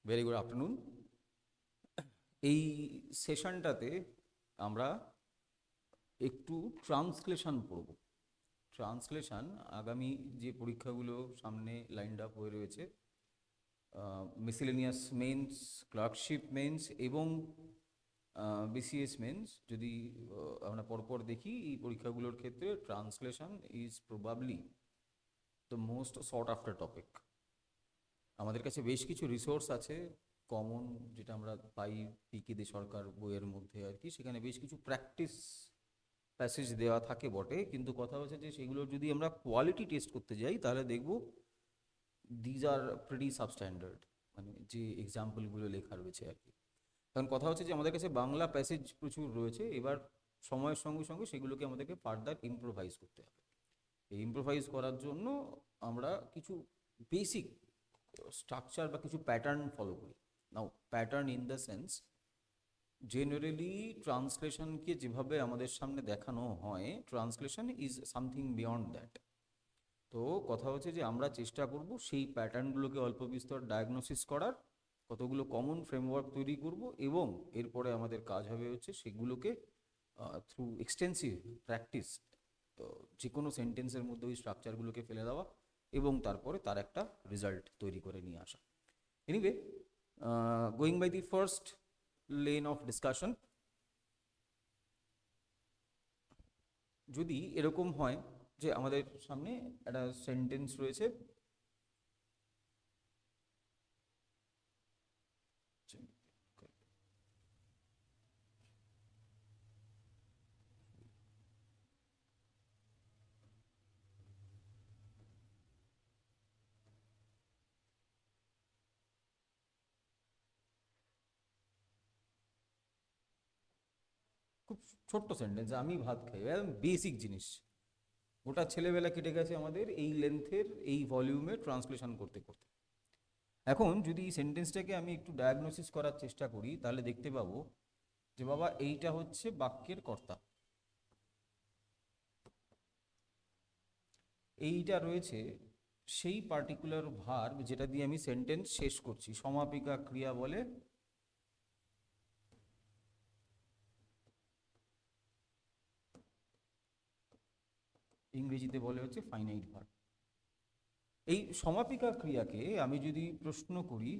Very good afternoon. এই সেশনটাতে আমরা একটু ট্রান্সলেশন পড়ব। ট্রান্সলেশন আগামী যে পরীক্ষাগুলো সামনে লাইনড আপ হয়ে রয়েছে, মিসেলেনিয়াস মেন্স, ক্লার্কশিপ মেন্স এবং বিসিএস মেন্স, যদি আমরা পরপর দেখি, এই পরীক্ষাগুলোর ক্ষেত্রে translation is probably the most sort after topic. আমাদের কাছে বেশ কিছু রিসোর্স আছে কমন, যেটা আমরা পাই পিকে দে সরকার বইয়ের মধ্যে আর কি। সেখানে বেশ কিছু প্র্যাকটিস প্যাসেজ দেওয়া থাকে বটে, কিন্তু কথা হচ্ছে যে সেগুলোর যদি আমরা কোয়ালিটি টেস্ট করতে যাই তাহলে দেখব দিজ আর প্রিটি সাবস্ট্যান্ডার্ড, মানে যে এক্সাম্পলগুলো লেখা রয়েছে আর কি। কারণ কথা হচ্ছে যে আমাদের কাছে বাংলা প্যাসেজ প্রচুর রয়েছে, এবার সময়ের সঙ্গে সঙ্গে সেগুলোকে আমাদেরকে ফার্দার ইম্প্রোভাইজ করতে হবে। এই ইম্প্রোভাইজ করার জন্য আমরা কিছু বেসিক স্ট্রাকচার বা কিছু প্যাটার্ন ফলো করি। Now pattern in the sense, generally ট্রান্সলেশনকে যেভাবে আমাদের সামনে দেখানো হয়, translation is something beyond that. তো কথা হচ্ছে যে আমরা চেষ্টা করব সেই প্যাটার্নগুলোকে অল্প বিস্তর ডায়াগনোসিস করার, কতগুলো কমন ফ্রেমওয়ার্ক তৈরি করব, এবং এরপরে আমাদের কাজ হবে হচ্ছে সেগুলোকে থ্রু এক্সটেন্সিভ প্র্যাকটিস যে কোনো সেন্টেন্সের মধ্যে ওই স্ট্রাকচারগুলোকে ফেলে দেওয়া এবং তারপরে তার একটা রেজাল্ট তৈরি করে নিয়ে আসা। Anyway, going by the first lane of discussion, যদি এরকম হয় যে আমাদের সামনে একটা সেন্টেন্স রয়েছে, খুব ছোট্ট সেন্টেন্স, আমি ভাত খাই, একদম বেসিক জিনিস, গোটা ছেলেবেলা কেটে গেছে আমাদের এই লেন্থের এই ভলিউমে ট্রান্সলেশন করতে করতে। এখন যদি এই সেন্টেন্সটাকে আমি একটু ডায়াগনোসিস করার চেষ্টা করি তাহলে দেখতে পাবো যে বাবা এইটা হচ্ছে বাক্যের কর্তা, এইটা রয়েছে সেই পার্টিকুলার ভার্ব যেটা দিয়ে আমি সেন্টেন্স শেষ করছি। সমাপিকা ক্রিয়া বলে, ইংরেজিতে বলে হচ্ছে ফাইনাইট ভার্ব। এই সমাপিকা ক্রিয়াকে আমি যদি প্রশ্ন করি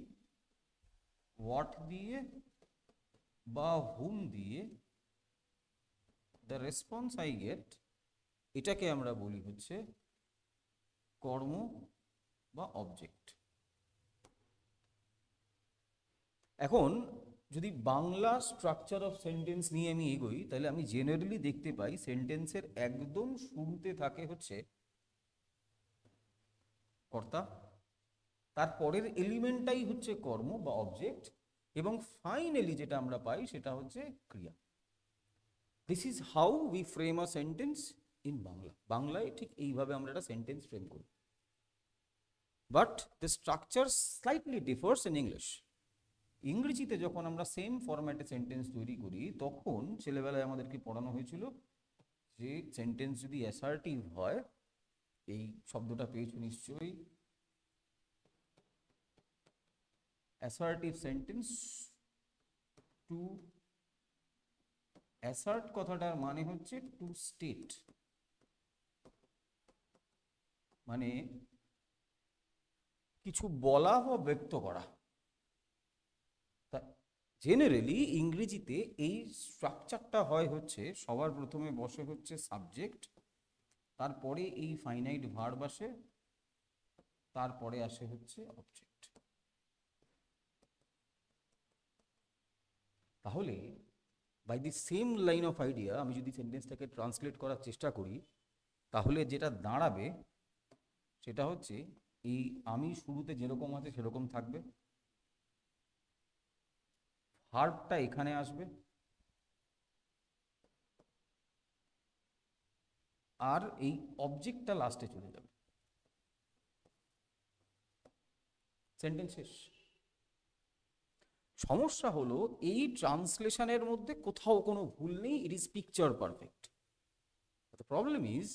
হোয়াট দিয়ে বা হুম দিয়ে, দ্য রেসপন্স আই গেট, এটাকে আমরা বলি হচ্ছে কর্ম বা অবজেক্ট। এখন যদি বাংলা স্ট্রাকচার অফ সেন্টেন্স নিয়ে আমি এগোই তাহলে আমি জেনারেলি দেখতে পাই সেন্টেন্সের একদম শুরুতে থাকে হচ্ছে কর্তা, তারপরের এলিমেন্টটাই হচ্ছে কর্ম বা অবজেক্ট, এবং ফাইনালি যেটা আমরা পাই সেটা হচ্ছে ক্রিয়া। This is how we frame a sentence in Bangla. বাংলায় ঠিক এইভাবে আমরা একটা সেন্টেন্স ফ্রেম করি, but the structure slightly differs in English. ইংরেজিতে যখন আমরা সেম ফরম্যাটে সেন্টেন্স তৈরি করি তখন ছেলেবেলায় আমাদেরকে পড়ানো হয়েছিল যে সেন্টেন্স যদি অ্যাসার্টিভ হয়, এই শব্দটা পেয়েছো নিশ্চয়ই, অ্যাসার্টিভ সেন্টেন্স। টু অ্যাসার্ট কথাটার মানে হচ্ছে টু স্টেট, মানে কিছু বলা বা ব্যক্ত করা। তা জেনারেলি ইংরেজিতে এই স্ট্রাকচারটা হয় হচ্ছে সবার প্রথমে বসে হচ্ছে সাবজেক্ট, তারপরে এই ফাইনাইট ভার্ব আসে, তারপরে আসে হচ্ছে অবজেক্ট। তাহলে by the same line of idea আমি যদি সেন্টেন্সটাকে ট্রান্সলেট করার চেষ্টা করি তাহলে যেটা দাঁড়াবে সেটা হচ্ছে এই আমি শুরুতে যেরকম আছে সেরকম থাকবে, ভার্বটা এখানে আসবে, আর এই অবজেক্টটা লাস্টে চলে যাবে, সেন্টেন্স শেষ। সমস্যা হলো এই ট্রান্সলেশনের মধ্যে কোথাও কোনো ভুল নেই, it is picture perfect. The problem is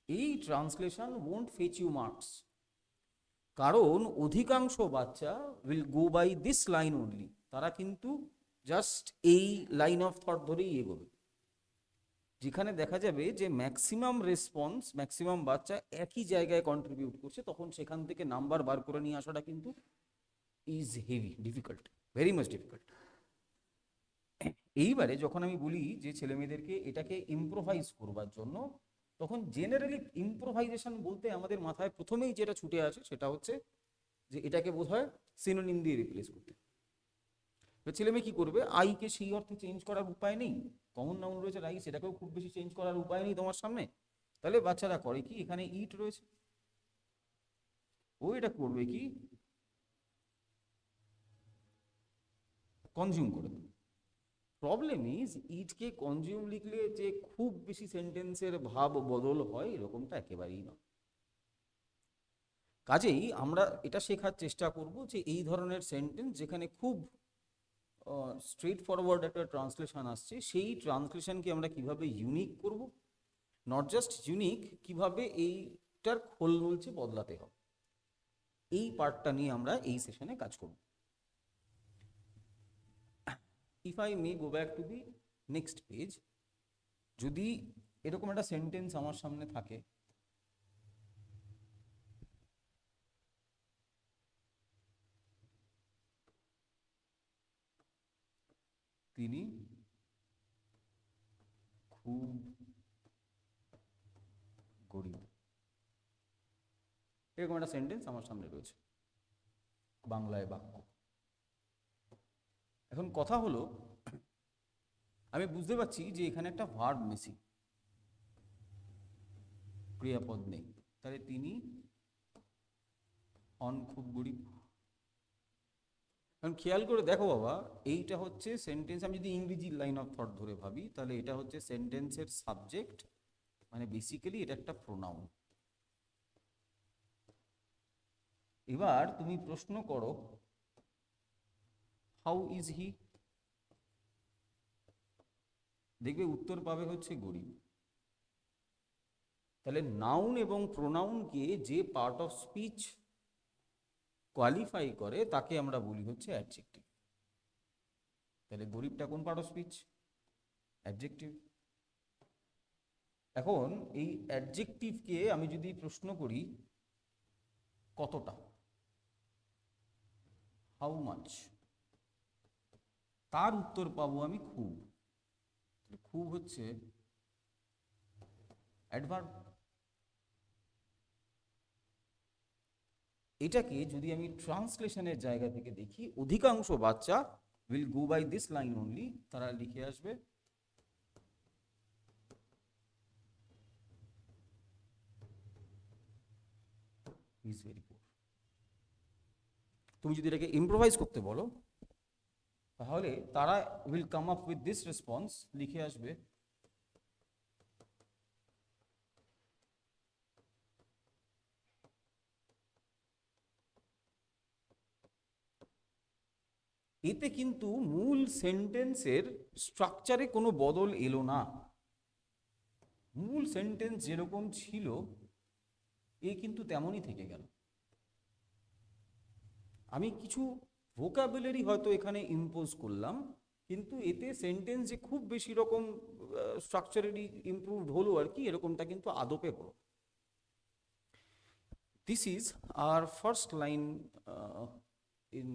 এই translation won't fetch you marks, কারণ অধিকাংশ বাচ্চা will go by this line only, তারা কিন্তু জাস্ট এই লাইন অফ থট ধরেই এগোবে, যেখানে দেখা যাবে যে ম্যাক্সিমাম রেসপন্স, ম্যাক্সিমাম বাচ্চা একই জায়গায় কন্ট্রিবিউট করছে, তখন সেখান থেকে নাম্বার বার করে নিয়ে আসাটা কিন্তু is heavy difficult, very much difficult. এইবারে যখন আমি বলি যে ছেলে মেয়েদেরকে এটাকে ইম্প্রোভাইজ করবার জন্য, তখন জেনারেলি ইম্প্রোভাইজেশন বলতে আমাদের মাথায় প্রথমেই যেটা ছুটে আসে সেটা হচ্ছে যে এটাকে বোধহয় সিনোনিম দিয়ে রিপ্লেস করতে। ছেলে মেয়ে কি করবে, আইকে সেই অর্থে চেঞ্জ করার উপায় নেই, কমন নাউন রয়েছে রাইস, এটাকেও খুব বেশি চেঞ্জ করার উপায় নেই তোমার সামনে, তাহলে বাচ্চারা করে কি, এখানে ইট রয়েছে, ও এটা করবে কি, কনজিউম করে দেবে। প্রবলেম ইজ ইটকে কনজিউম লিখলে যে খুব বেশি সেন্টেন্সের ভাব বদল হয় এরকমটা একেবারেই নয়। কাজেই আমরা এটা শেখার চেষ্টা করব যে এই ধরনের সেন্টেন্স যেখানে খুব স্ট্রেট ফরওয়ার্ড একটা ট্রান্সলেশন আসছে, সেই ট্রান্সলেশনকে আমরা কিভাবে ইউনিক করব, নট জাস্ট ইউনিক, কিভাবে এইটার খোল নলচে বদলাতে হবে, এই পার্টটা নিয়ে আমরা এই সেশনে কাজ করব। If I may go back to the next page, যদি এরকম একটা সেন্টেন্স আমার সামনে থাকে, তিনি খুব গরিব, এরকম একটা সেন্টেন্স আমার সামনে রয়েছে, বাংলায় বাক্য। এখন কথা হলো, আমি বুঝতে পারছি যে এখানে একটা ভার্ব মিসিং, ক্রিয়াপদ নেই, তাহলে তিনি হন খুব গরিব। কারণ খেয়াল করে দেখো বাবা, এইটা হচ্ছে সেন্টেন্স, আমি যদি ইংরেজি লাইন অফ থট ধরে ভাবি তাহলে এটা হচ্ছে সেন্টেন্সের সাবজেক্ট, মানে বেসিক্যালি এটা একটা প্রোনাউন। এবার তুমি প্রশ্ন করো হাউ ইজ হি, দেখবে উত্তর পাবে হচ্ছে গরিব। তাহলে নাউন এবং প্রোনাউনকে যে পার্ট অফ স্পিচ কোয়ালিফাই করে তাকে আমরা বলি হচ্ছে অ্যাডজেক্টিভ। তাহলে গরিবটা কোন পার্ট অফ স্পিচ? অ্যাডজেক্টিভ। এখন এই অ্যাডজেক্টিভকে আমি যদি প্রশ্ন করি কতটা, হাউ মাচ, তার উত্তর পাবো আমি খুব। খুব হচ্ছে অ্যাডভার্ব। এটাকে যদি আমি ট্রান্সলেশনের জায়গা থেকে দেখি, অধিকাংশ বাচ্চা will go by this line only, তারা লিখে আসবে হি ইজ ভেরি পুয়ার। তুমি যদি এটাকে ইম্প্রোভাইজ করতে বলো তাহলে তারা will come up with this response, লিখে আসবে এতে কিন্তু মূল সেন্টেন্সের স্ট্রাকচারে কোনো বদল এলো না, মূল সেন্টেন্স যেরকম ছিল এ কিন্তু তেমনই থেকে গেল। আমি কিছু ভোকাবুলারি হয়তো এখানে ইম্পোজ করলাম, কিন্তু এতে সেন্টেন্স যে খুব বেশি রকম স্ট্রাকচারালি ইমপ্রুভড হলো আর কি, এরকমটা কিন্তু আদপে হলো। This is our first line in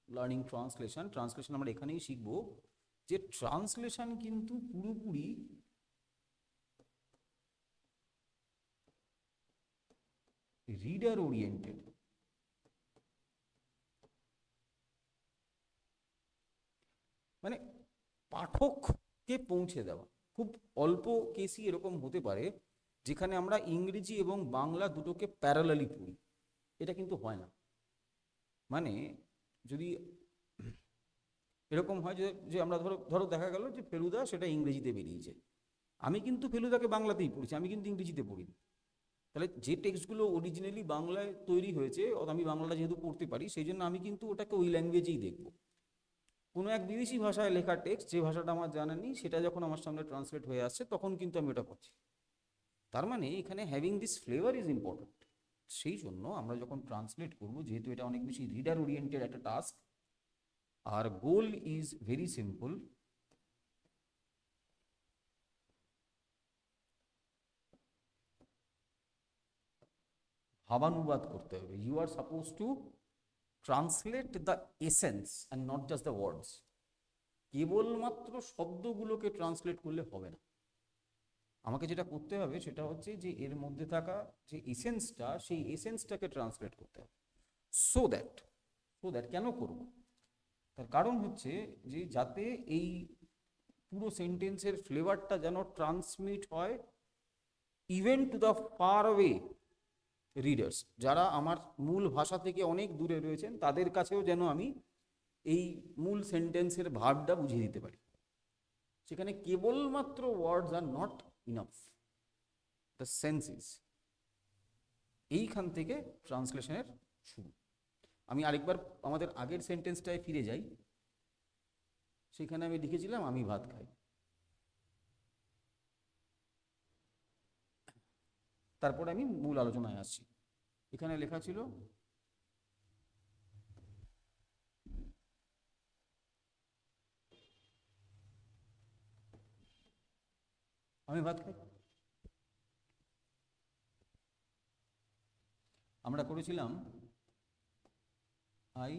learning translation. Translation আমরা এখানেই শিখব যে ট্রান্সলেশন কিন্তু পুরোপুরি রিডার ওরিয়েন্টেড। মানে পাঠককে পৌঁছে দেওয়া। খুব অল্প কেসই এরকম হতে পারে যেখানে আমরা ইংরেজি এবং বাংলা দুটোকে প্যারালালি পড়ি, এটা কিন্তু হয় না। মানে যদি এরকম হয় যে যে আমরা ধরো ধরো দেখা গেল যে ফেলুদা সেটা ইংরেজিতে বেরিয়েছে, আমি কিন্তু ফেলুদাকে বাংলাতেই পড়েছি, আমি কিন্তু ইংরেজিতে পড়িনি। তাহলে যে টেক্সটগুলো অরিজিনালি বাংলায় তৈরি হয়েছে, আমি বাংলাটা যেহেতু পড়তে পারি সেই জন্য আমি কিন্তু ওটাকে ওই ল্যাঙ্গুয়েজেই দেখব। কোনো এক বিদেশি ভাষায় লেখা টেক্সট, যে ভাষাটা আমার জানা নেই, সেটা যখন আমার সামনে ট্রান্সলেট হয়ে আসছে তখন কিন্তু আমি ওটা পড়ছি। তার মানে এখানে having this flavour is important. সেই জন্য আমরা যখন ট্রান্সলেট করব, যেহেতু এটা অনেক বেশি রিডার ওরিয়েন্টেড একটা টাস্ক, আর গোল ইজ ভেরি সিম্পল। ভাবানুবাদ করতে হবে। You are suppose to translate the essence and not just the words. কেবলমাত্র শব্দগুলোকে ট্রান্সলেট করলে হবে না, আমাকে যেটা করতে হবে সেটা হচ্ছে যে এর মধ্যে থাকা যে এসেন্সটা, সেই এসেন্সটাকে ট্রান্সলেট করতে হবে। সো দ্যাট কেন করব? তার কারণ হচ্ছে যে যাতে এই পুরো সেন্টেন্সের ফ্লেভারটা যেন ট্রান্সমিট হয় even to the far away readers, যারা আমার মূল ভাষা থেকে অনেক দূরে রয়েছেন, তাদের কাছেও যেন আমি এই মূল সেন্টেন্সের ভাবটা বুঝিয়ে দিতে পারি। সেখানে কেবলমাত্র words are not enough, the senses. এইখান থেকে ট্রান্সলেশনের শুরু। আমি আরেকবার আমাদের আগের সেন্টেন্সটায় ফিরে যাই। সেখানে আমি লিখেছিলাম আমি ভাত খাই। তারপরে আমি মূল আলোচনায় আসছি। এখানে লেখা ছিল আমি ভাত খাই। আমরা করেছিলাম আই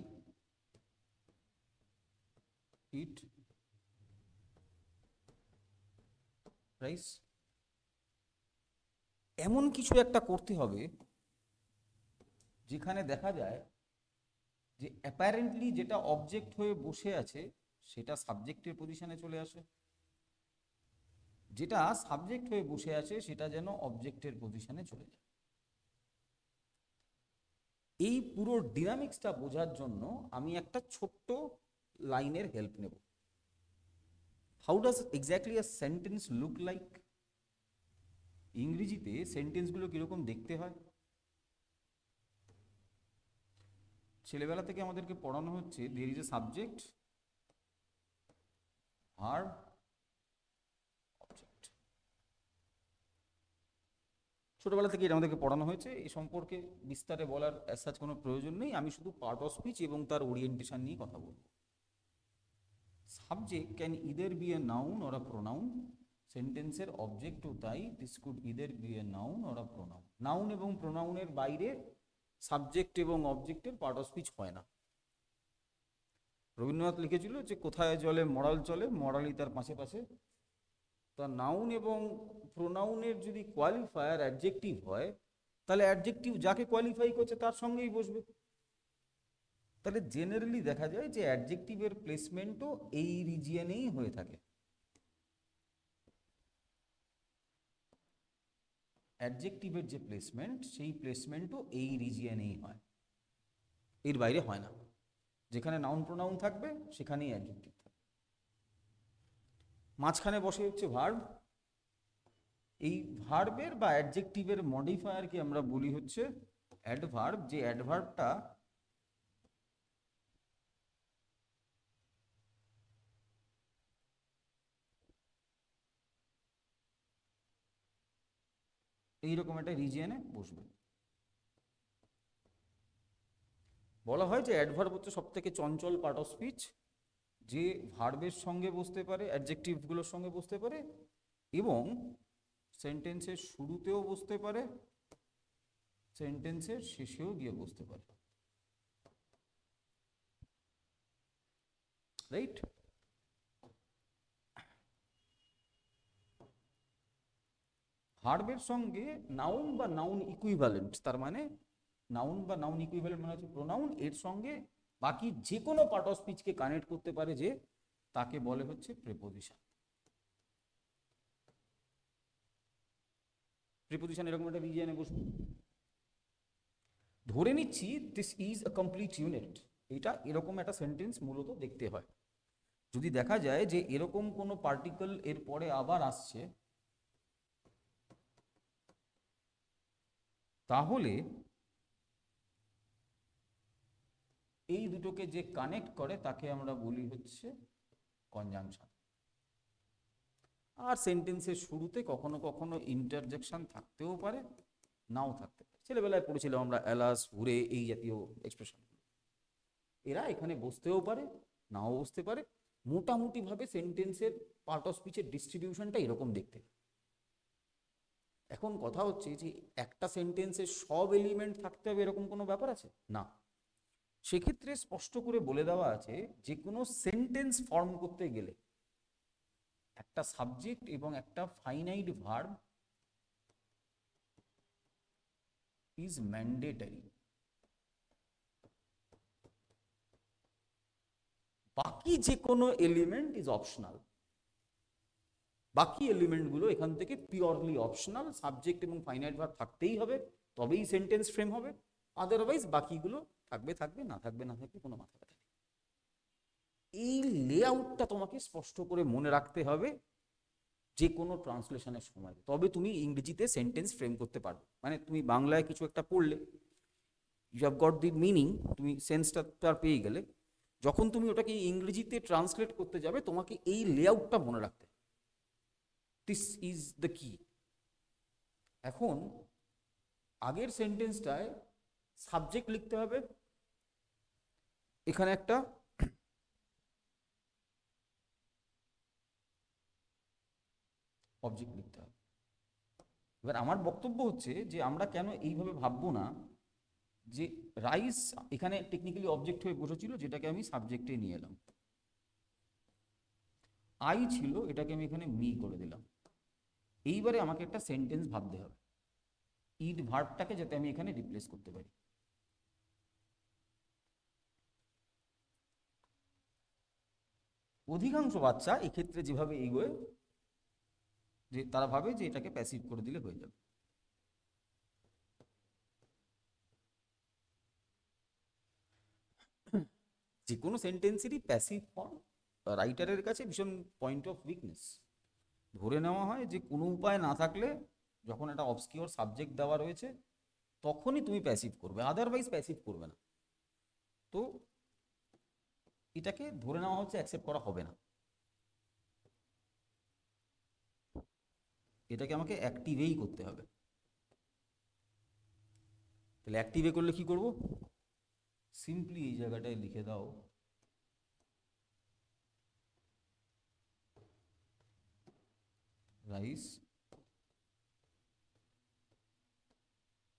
ইট রাইস। এমন কিছু একটা করতে হবে যেখানে দেখা যায় যে অ্যাপারেন্টলি যেটা অবজেক্ট হয়ে বসে আছে সেটা সাবজেক্টের পজিশনে চলে আসে, যেটা সাবজেক্ট হয়ে বসে আছে সেটা যেন অবজেক্টের পজিশনে চলে যায়। এই পুরো ডিনামিক্সটা বোঝার জন্য আমি একটা ছোট্ট লাইনের হেল্প নেব। How does exactly a sentence look like? ইংরেজিতে সেন্টেন্সগুলো কিরকম দেখতে হয়? ছেলেবেলা থেকে আমাদেরকে পড়ানো হচ্ছে there is a subject, verb, object. ছোটবেলা থেকে এটা আমাদেরকে পড়ানো হয়েছে, এই সম্পর্কে বিস্তারে বলার অ্যাজ কোনো প্রয়োজন নেই। আমি শুধু পার্ট অফ স্পিচ এবং তার ওরিয়েন্টেশন নিয়ে কথা বলব। Subject can either be a noun or a pronoun. সেন্টেন্সের অবজেক্টও তাই, this could either be a noun or a pronoun. Noun এবং প্রোনাউনের বাইরে সাবজেক্ট এবং অবজেক্টের পার্ট অফ স্পিচ হয় না। রবীন্দ্রনাথ লিখেছিল যে কোথায় জলে মরাল চলে, মরালই তার পাশে পাশে। তা নাউন এবং প্রোনাউনের যদি কোয়ালিফায়ার অ্যাডজেক্টিভ হয়, তাহলে অ্যাডজেক্টিভ যাকে কোয়ালিফাই করছে তার সঙ্গেই বসবে। তাহলে জেনারেলি দেখা যায় যে অ্যাডজেক্টিভের প্লেসমেন্টও এই রিজিয়নেই হয়ে থাকে। অ্যাডজেক্টিভের যে প্লেসমেন্ট, সেই প্লেসমেন্টও এই রিজিয়নেই হয়, এর বাইরে হয় না। যেখানে নাউন প্রোনাউন থাকবে সেখানেই অ্যাডজেক্টিভ থাকবে। মাঝখানে বসে হচ্ছে ভার্ব। এই ভার্বের বা অ্যাডজেক্টিভের মডিফায়ারকে আমরা বলি হচ্ছে অ্যাডভার্ব। যে অ্যাডভার্বটা এইরকম একটা রিজিয়নে বসবে। বলা হয় যে অ্যাডভার্ব হচ্ছে সব থেকে চঞ্চল পার্ট অফ স্পিচ, যে ভার্বের সঙ্গে বসতে পারে, অ্যাডজেক্টিভগুলোর সঙ্গে বসতে পারে, এবং সেন্টেন্সের শুরুতেও বসতে পারে, সেন্টেন্সের শেষেও গিয়ে বসতে পারে। রাইট? ভার্বের সঙ্গে নাউন বা নাউন ইকুইভ্যালেন্ট, তার মানে নাউন বা নাউন ইকুইভ্যালেন্ট মানে হচ্ছে প্রোনাউন, এর সঙ্গে বাকি যে কোনো পার্ট অফ স্পিচকে কানেক্ট করতে পারে, যে তাকে বলে হচ্ছে প্রিপোজিশন। প্রিপোজিশন এরকম একটা রিজিয়নে বসবে। ধরে নিচ্ছি this is a complete unit. এটা এরকম একটা সেন্টেন্স মূলত দেখতে হয়। যদি দেখা যায় যে এরকম কোনো পার্টিকেল এর পরে আবার আসছে, তাহলে এই দুটোকে যে কানেক্ট করে তাকে আমরা বলি হচ্ছে কনজাংশন। আর সেন্টেন্সের শুরুতে কখনো কখনো ইন্টারজেকশন থাকতেও পারে, নাও থাকতে পারে। ছেলেবেলায় পড়েছিলাম আমরা অ্যালাস, হুরে, এই জাতীয় এক্সপ্রেশন। এরা এখানে বসতেও পারে, নাও বসতে পারে। মোটামুটিভাবে সেন্টেন্সের পার্ট অফ স্পিচের ডিস্ট্রিবিউশনটা এরকম দেখতে। এখন কথা হচ্ছে যে একটা সেন্টেন্সের সব এলিমেন্ট থাকতে হবে এরকম কোনো ব্যাপার আছে না। সেক্ষেত্রে স্পষ্ট করে বলে দেওয়া আছে যে কোনো সেন্টেন্স ফর্ম করতে গেলে একটা সাবজেক্ট এবং একটা ফাইনাইট ভার্ব ইজ ম্যান্ডেটরি। বাকি যে কোনো এলিমেন্ট ইজ অপশনাল। বাকি এলিমেন্টগুলো এখান থেকে পিওরলি অপশনাল। সাবজেক্ট এবং ফাইনাইট ভার্ব থাকতেই হবে, তবেই সেন্টেন্স ফ্রেম হবে। আদারওয়াইজ বাকিগুলো থাকবে থাকবে, না থাকবে না থাকবে, কোনো মাথা ব্যথা নেই। এই লেআউটটা তোমাকে স্পষ্ট করে মনে রাখতে হবে যে কোনো ট্রান্সলেশনের সময়, তবে তুমি ইংরেজিতে সেন্টেন্স ফ্রেম করতে পারবে। মানে তুমি বাংলায় কিছু একটা পড়লে, you have got the meaning, তুমি সেন্সটা তার পেয়ে গেলে, যখন তুমি ওটাকে ইংরেজিতে ট্রান্সলেট করতে যাবে তোমাকে এই লেআউটটা মনে রাখতে হবে। দিস ইজ দ্য কি। এখন আগের সেন্টেন্সটায় সাবজেক্ট লিখতে হবে, এখানে একটা অবজেক্ট লিখতে হবে। এবার আমার বক্তব্য হচ্ছে যে আমরা কেন এইভাবে ভাববো না যে রাইস এখানে টেকনিক্যালি অবজেক্ট হয়ে বসেছিল, যেটাকে আমি সাবজেক্টে নিয়ে এলাম। আই ছিল, এটাকে আমি এখানে মি করে দিলাম। এইবারে আমাকে একটা সেন্টেন্স ভাবতে হবে, ইট ভার্বটাকে যাতে আমি এখানে রিপ্লেস করতে পারি। অধিকাংশ বাচ্চা এক্ষেত্রে যেভাবে এগোয়, যে তারা ভাবে যে এটাকে প্যাসিভ করে দিলে হয়ে যাবে। যে কোনো সেন্টেন্সেরই প্যাসিভ ফর্ম রাইটারের কাছে ভীষণ পয়েন্ট অফ উইকনেস। ধরে নেওয়া হয় যে কোনো উপায় না থাকলে, যখন একটা অবসকিওর সাবজেক্ট দেওয়া রয়েছে তখনই তুমি প্যাসিভ করবে, আদারওয়াইজ প্যাসিভ করবে না। তো এটাকে ধরে নেওয়া হচ্ছে অ্যাকসেপ্ট করা হবে না। এটাকে আমাকে অ্যাক্টিভেই করতে হবে। তাহলে অ্যাক্টিভে করলে কি করব? সিম্পলি এই জায়গাটায় লিখে দাও রাইস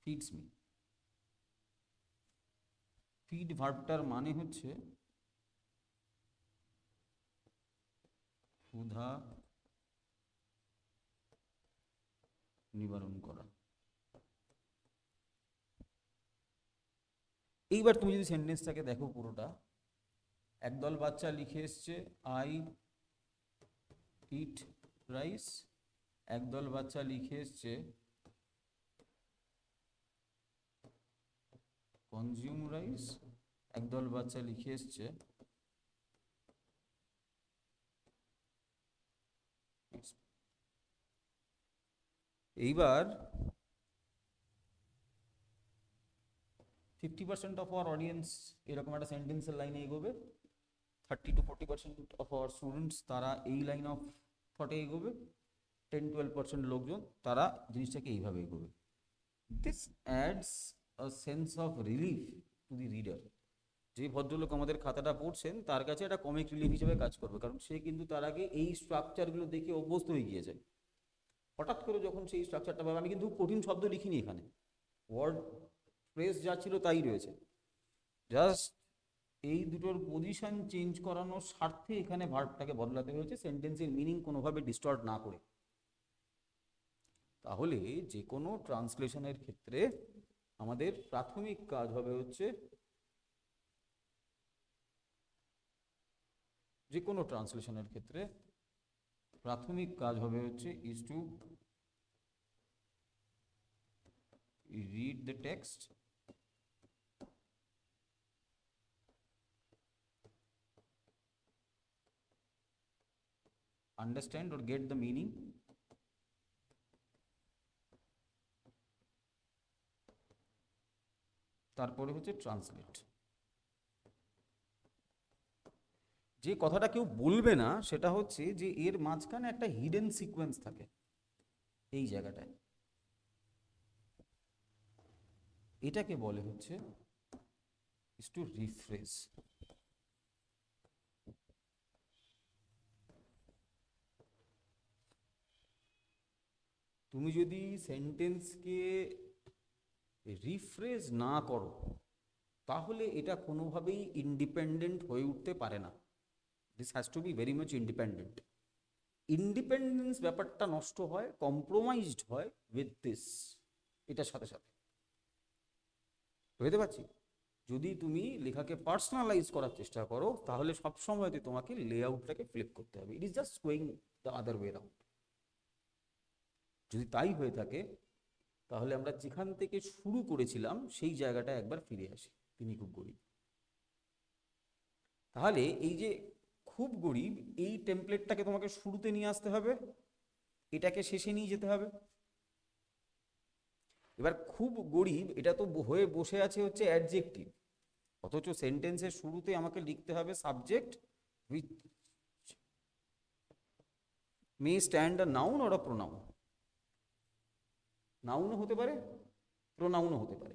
ফিডস মি। ফিড ভার্বটার মানে হচ্ছে ক্ষুধা নিবারণ করা। এইবার তুমি যদি সেন্টেন্সটাকে দেখো পুরোটা, একদল বাচ্চা লিখে এসছে আই ইট রাইস, একদল বাচ্চা লিখে এসছে কনজিউম রাইস, একদল বাচ্চা লিখে এসছে এইবার 50% অফ আওয়ার অডিয়েন্স এরকম একটা সেন্টেন্সের লাইনে এগোবে, 30-40% অফ আওয়ার স্টুডেন্টস তারা এই লাইন অফ থটে এগোবে, 10-12% লোকজন তারা জিনিসটাকে এইভাবে এগোবে। This ads a sense of relief to the reader. যে ভদ্রলোক আমাদের খাতাটা পড়ছেন তার কাছে এটা কমিক রিলিফ হিসেবে কাজ করবে, কারণ সে কিন্তু তার আগে এই স্ট্রাকচারগুলো দেখে অভ্যস্ত হয়ে গিয়েছে। হঠাৎ করে যখন সেই স্ট্রাকচারটা পাবে, আমি কিন্তু কঠিন শব্দ লিখিনি এখানে, ওয়ার্ড ফ্রেজ যা ছিল তাই রয়েছে, জাস্ট এই দুটোর পজিশন চেঞ্জ করানোর স্বার্থে এখানে ভার্বটাকে বদলাতে হয়েছে, সেন্টেন্সের মিনিং কোনোভাবে ডিস্টর্ট না করে। তাহলে যে কোনো ট্রান্সলেশনের ক্ষেত্রে আমাদের প্রাথমিক কাজ হবে হচ্ছে, যে কোনো ট্রান্সলেশনের ক্ষেত্রে প্রাথমিক কাজ হবে হচ্ছে is to read the text, understand or get the meaning, তারপরে হচ্ছে ট্রান্সলেট। যে কথাটা কেউ বলবে না সেটা হচ্ছে যে এর মাঝখানে একটা হিডেন সিকোয়েন্স থাকে এই জায়গাটায়। এটাকে বলে হচ্ছে is to rephrase। তুমি যদি সেন্টেন্সকে রিফ্রেজ না করো তাহলে এটা কোনোভাবেই ইন্ডিপেন্ডেন্ট হয়ে উঠতে পারে না। This has to be very much independent. Independence ব্যাপারটা নষ্ট হয়, কম্প্রোমাইজড হয় উইথ দিস, এটার সাথে সাথে। বুঝতে পারছি? যদি তুমি লেখাকে পার্সোনালাইজ করার চেষ্টা করো তাহলে সবসময় তোমাকে লেআউটটাকে ফ্লিপ করতে হবে। It is just going the other way round. যদি তাই হয়ে থাকে তাহলে আমরা যেখান থেকে শুরু করেছিলাম সেই জায়গাটা একবার ফিরে আসি। তিনি খুব গরিব। তাহলে এই যে খুব গরিব, এই টেমপ্লেটটাকে তোমাকে শুরুতে নিয়ে আসতে হবে, এটাকে শেষে নিয়ে যেতে হবে। এবার খুব গরিব এটা তো হয়ে বসে আছে হচ্ছে অ্যাডজেক্টিভ, অথচ সেন্টেন্সের শুরুতে আমাকে লিখতে হবে subject which may stand a noun or a pronoun. নাউনও হতে পারে, প্রোনাউনও হতে পারে।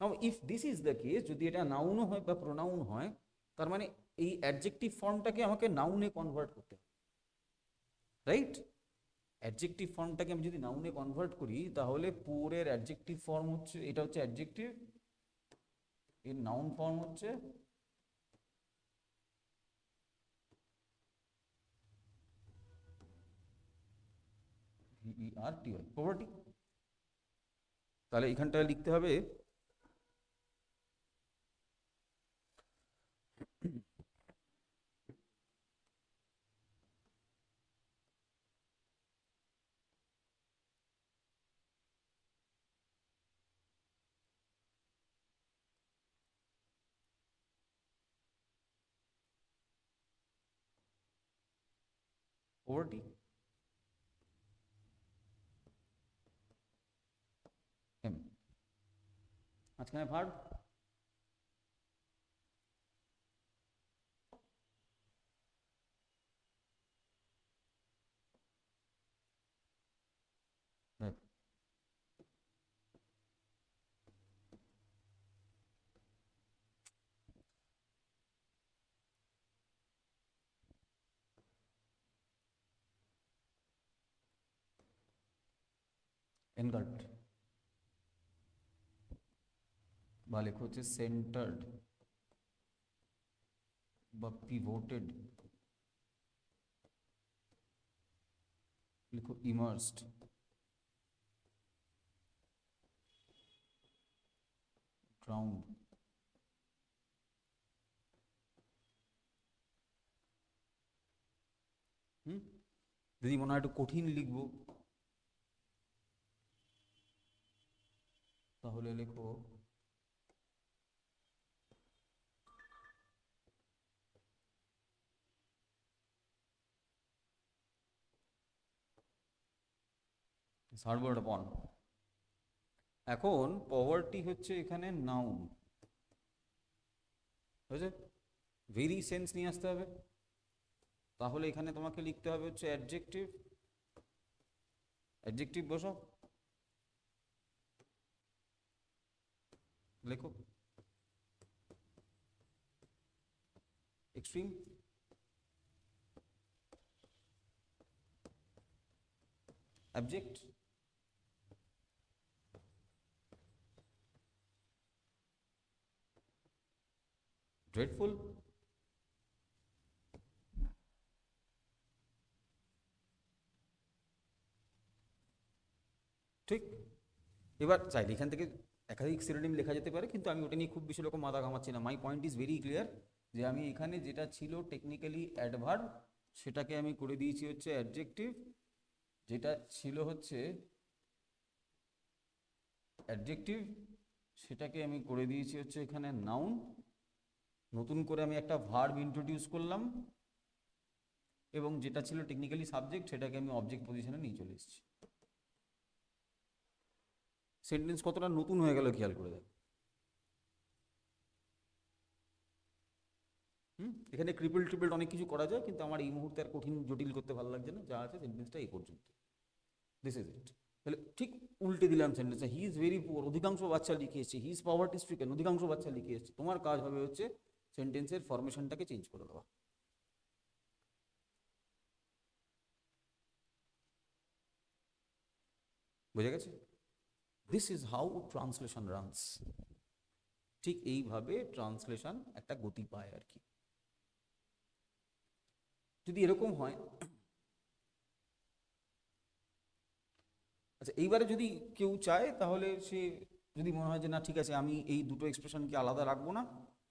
Now if this is the case, যদি এটা নাউনও হয় বা প্রোনাউন হয়, তার মানে এই অ্যাডজেক্টিভ ফর্মটাকে আমাকে নাউনে কনভার্ট করতে হবে, রাইট? অ্যাডজেক্টিভ ফর্মটাকে আমি যদি নাউনে কনভার্ট করি তাহলে পোরের অ্যাডজেক্টিভ ফর্ম হচ্ছে, এটা হচ্ছে অ্যাডজেক্টিভ, এর নাউন ফর্ম হচ্ছে VERTY, পভার্টি। তাহলে এখানটায় লিখতে হবে পভার্টি এম, মাঝখানে ভার্ব, এনগাল্ট, বা লেখো হচ্ছে সেন্টার্ড বা পিভোটেড, লিখো ইমার্সড, গ্রাউন্ড। যদি মনে হয় একটু কঠিন লিখবো তাহলে লেখো সার্ভার্ড অপন। এখন পভার্টি হচ্ছে এখানে নাউন, বুঝেছে? ভেরি সেন্স নিয়ে আসতে হবে, তাহলে এখানে তোমাকে লিখতে হবে হচ্ছে অ্যাডজেক্টিভ, অ্যাডজেক্টিভ বসাও, লেখো এক্সট্রিম, অবজেক্ট, ড্রেডফুল, ঠিক? এবার চাইলে এখান থেকে একাধিক সিনোনিম লেখা যেতে পারে, কিন্তু আমি ওটা নিয়ে খুব বেশি রকম মাথা ঘামাচ্ছি না। My point is very clear, যে আমি এখানে যেটা ছিল টেকনিক্যালি অ্যাডভার্ব সেটাকে আমি করে দিয়েছি হচ্ছে অ্যাডজেক্টিভ, যেটা ছিল হচ্ছে অ্যাডজেক্টিভ সেটাকে আমি করে দিয়েছি হচ্ছে এখানে নাউন। নতুন করে আমি একটা ভার্ব ইন্ট্রোডিউস করলাম, এবং যেটা ছিল টেকনিক্যালি সাবজেক্ট সেটাকে আমি অবজেক্ট পজিশনে নিয়ে চলে এসেছি। সেন্টেন্স কতটা নতুন হয়ে গেল খেয়াল করে দেখ। এখানে ক্রিপল ট্রিপল অনেক কিছু করা যায়, কিন্তু আমার এই মুহূর্তে আর কঠিন জটিল করতে ভালো লাগছে না, যা আছে সেন্টেন্সটা এই পর্যন্ত। This is it. তাহলে ঠিক উল্টে দিলাম সেন্টেন্সে, হি ইজ ভেরি পুয়ার, অধিকাংশ বাচ্চা লিখে এসেছে, হি ইজ পভার্টি স্ট্রিকেন, অধিকাংশ বাচ্চা লিখে এসেছে। তোমার কাজ হবে হচ্ছে সেন্টেন্সের ফরমেশনটাকে চেঞ্জ করে দেওয়া। বুঝে গেছে? This is how translation runs. ঠিক এইভাবে ট্রান্সলেশন একটা গতি পায় আর কি। যদি এরকম হয়, আচ্ছা এইবারে যদি কেউ চায় তাহলে সে যদি মনে হয় যে না ঠিক আছে আমি এই দুটো এক্সপ্রেশনকে আলাদা রাখবো না,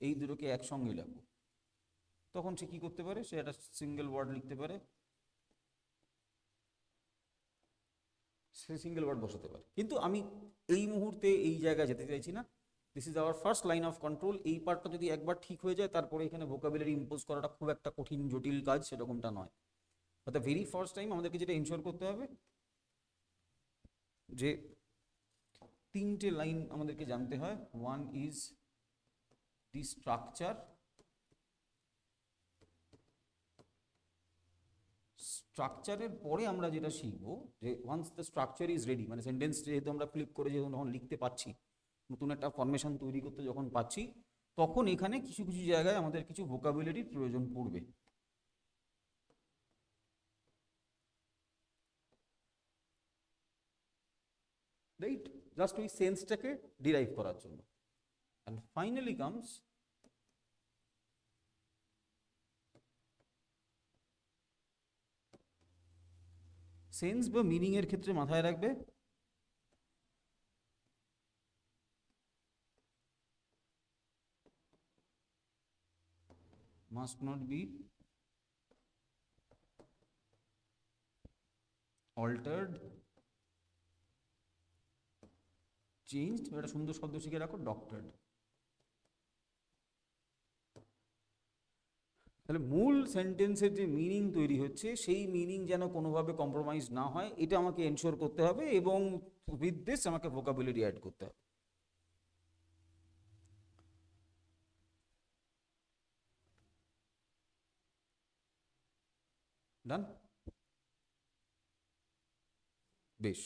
এই দুটোকে একসঙ্গে রাখবো, তখন সে কি করতে পারে, সে একটা সিঙ্গেল ওয়ার্ড লিখতে পারে, সে সিঙ্গেল ওয়ার্ড বসাতে পারে। কিন্তু আমি এই মুহূর্তে এই জায়গায় যেতে চাইছি না। This is our first line of control. এই পার্টটা যদি একবার ঠিক হয়ে যায় তারপরে এখানে ভোকাবুলারি ইম্পোজ করাটা খুব একটা কঠিন জটিল কাজ সেরকমটা নয়। দ্য ভেরি ফার্স্ট টাইম আমাদেরকে যেটা ইনশিওর করতে হবে যে তিনটে লাইন আমাদেরকে জানতে হয়। ওয়ান ইজ দি স্ট্রাকচার, স্ট্রাকচারের পরে আমরা যেটা শিখবো যে once the structure is ready, মানে সেন্টেন্স যেহেতু আমরা ফ্লিপ করে যখন লিখতে পাচ্ছি, নতুন একটা ফরমেশন তৈরি করতে যখন পাচ্ছি, তখন এখানে কিছু কিছু জায়গায় আমাদের কিছু ভোকাবুলারির প্রয়োজন পড়বে। রাইট? জাস্ট ওই সেন্সটাকে ডিরাইভ করার জন্য। অ্যান্ড ফাইনালি কামস সেন্স বা মিনিং এর ক্ষেত্রে মাথায় রাখবে must not be altered, changed, একটা সুন্দর শব্দ শিখে রাখো, ডক্টরেড। তাহলে মূল সেন্টেন্সের যে মিনিং তৈরি হচ্ছে সেই মিনিং যেন কোনোভাবে কম্প্রোমাইজ না হয়, এটা আমাকে এনশোর করতে হবে, এবং উইথ দিস আমাকে ভোকাবুলারি অ্যাড করতে হবে। ডান? বেশ।